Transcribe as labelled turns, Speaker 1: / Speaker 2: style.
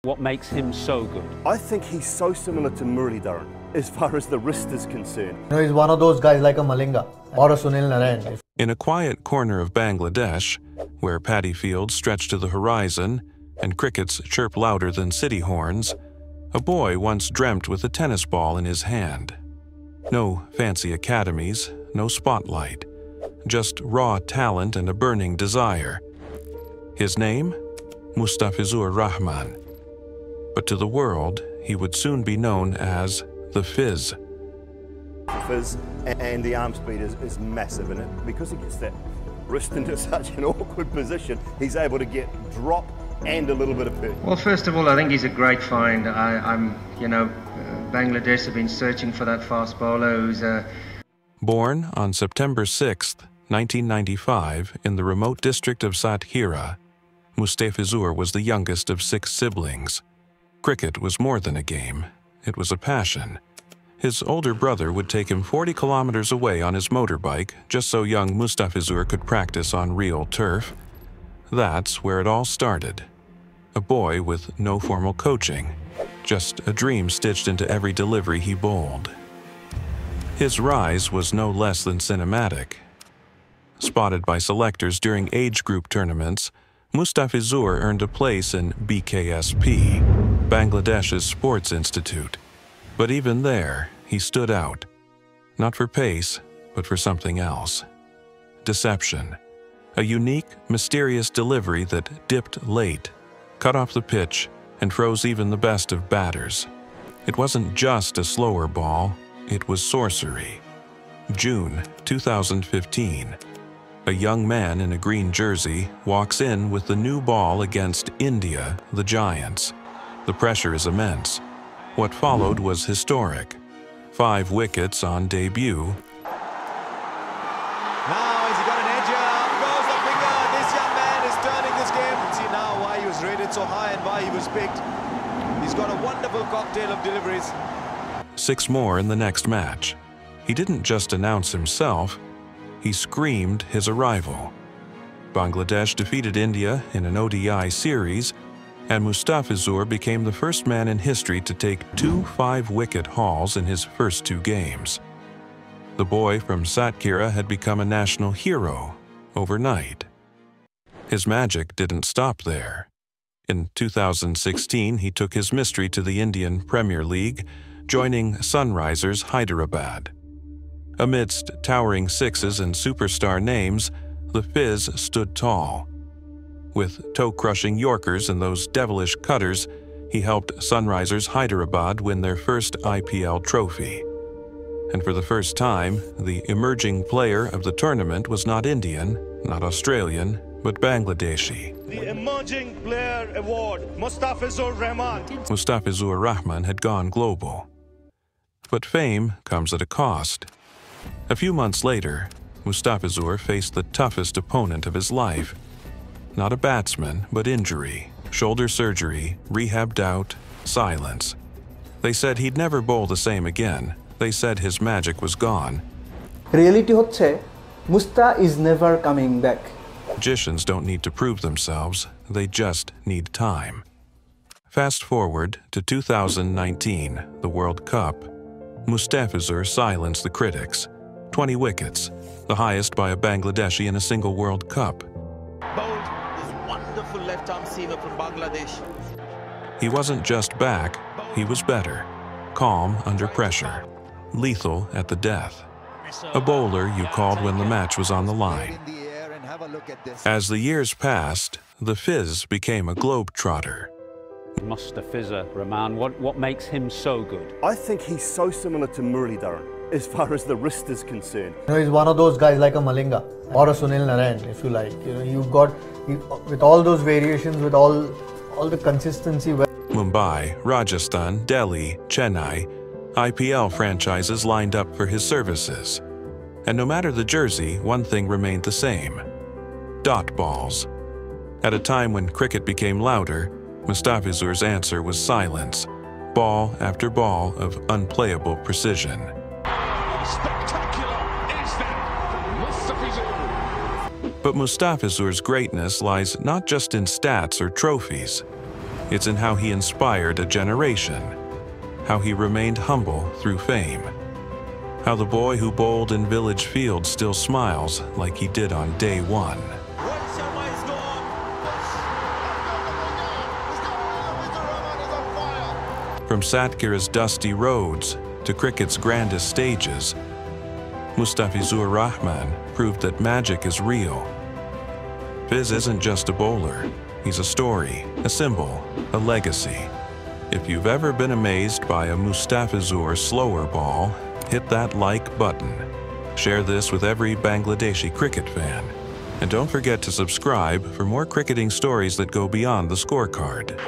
Speaker 1: What makes him so good?
Speaker 2: I think he's so similar to Muralidharan as far as the wrist is concerned.
Speaker 3: You know, he's one of those guys like a Malinga or a Sunil Narayan.
Speaker 4: In a quiet corner of Bangladesh, where paddy fields stretch to the horizon and crickets chirp louder than city horns, a boy once dreamt with a tennis ball in his hand. No fancy academies, no spotlight, just raw talent and a burning desire. His name? Mustafizur Rahman. But to the world, he would soon be known as the Fizz.
Speaker 2: Fizz and the arm speed is massive in it. Because he gets that wrist into such an awkward position, he's able to get drop and a little bit of pitch.
Speaker 5: Well, first of all, I think he's a great find. Bangladesh have been searching for that fast bowler who's
Speaker 4: Born on September 6, 1995, in the remote district of Satkhira, Mustafizur was the youngest of 6 siblings. Cricket was more than a game. It was a passion. His older brother would take him 40 kilometers away on his motorbike just so young Mustafizur could practice on real turf. That's where it all started. A boy with no formal coaching, just a dream stitched into every delivery he bowled. His rise was no less than cinematic. Spotted by selectors during age group tournaments, Mustafizur earned a place in BKSP, Bangladesh's sports institute. But even there, he stood out. Not for pace, but for something else. Deception. A unique, mysterious delivery that dipped late, cut off the pitch, and froze even the best of batters. It wasn't just a slower ball, it was sorcery. June 2015. A young man in a green jersey walks in with the new ball against India, the Giants. The pressure is immense. What followed was historic. 5 wickets on debut.
Speaker 6: Now has he got an edger? Up goes the finger. This young man is turning this game. See now why he was rated so high and why he was picked. He's got a wonderful cocktail of deliveries.
Speaker 4: 6 more in the next match. He didn't just announce himself, he screamed his arrival. Bangladesh defeated India in an ODI series, and Mustafizur became the first man in history to take 2 5-wicket hauls in his first 2 games. The boy from Satkhira had become a national hero overnight. His magic didn't stop there. In 2016, he took his mystery to the Indian Premier League, joining Sunrisers Hyderabad. Amidst towering sixes and superstar names, the Fizz stood tall. With toe-crushing Yorkers and those devilish cutters, he helped Sunrisers Hyderabad win their first IPL trophy. And for the first time, the emerging player of the tournament was not Indian, not Australian, but Bangladeshi.
Speaker 7: The Emerging Player Award, Mustafizur Rahman.
Speaker 4: Mustafizur Rahman had gone global. But fame comes at a cost. A few months later, Mustafizur faced the toughest opponent of his life. Not a batsman, but injury, shoulder surgery, rehab doubt, silence. They said he'd never bowl the same again. They said his magic was gone.
Speaker 8: Reality হচ্ছে Musta is never coming back.
Speaker 4: Magicians don't need to prove themselves, they just need time. Fast forward to 2019, the World Cup. Mustafizur silenced the critics. 20 wickets, the highest by a Bangladeshi in a single World Cup.
Speaker 6: Bowled this wonderful left-arm seamer from Bangladesh.
Speaker 4: He wasn't just back, he was better. Calm under pressure. Lethal at the death. A bowler you called when the match was on the line. As the years passed, the Fizz became a globetrotter.
Speaker 1: Mustafizur Rahman, what makes him so good?
Speaker 2: I think he's so similar to Muralidharan as far as the wrist is concerned.
Speaker 3: You know, he's one of those guys like a Malinga or a Sunil Narayan, if you like. You know, you've got with all those variations, with all the consistency.
Speaker 4: Mumbai, Rajasthan, Delhi, Chennai, IPL franchises lined up for his services. And no matter the jersey, one thing remained the same: dot balls. At a time when cricket became louder, Mustafizur's answer was silence, ball after ball of unplayable precision.
Speaker 7: Spectacular is that Mustafizur.
Speaker 4: But Mustafizur's greatness lies not just in stats or trophies. It's in how he inspired a generation, how he remained humble through fame, how the boy who bowled in Village Field still smiles like he did on day one. From Satkhira's dusty roads to cricket's grandest stages, Mustafizur Rahman proved that magic is real. Fizz isn't just a bowler, he's a story, a symbol, a legacy. If you've ever been amazed by a Mustafizur slower ball, hit that like button. Share this with every Bangladeshi cricket fan. And don't forget to subscribe for more cricketing stories that go beyond the scorecard.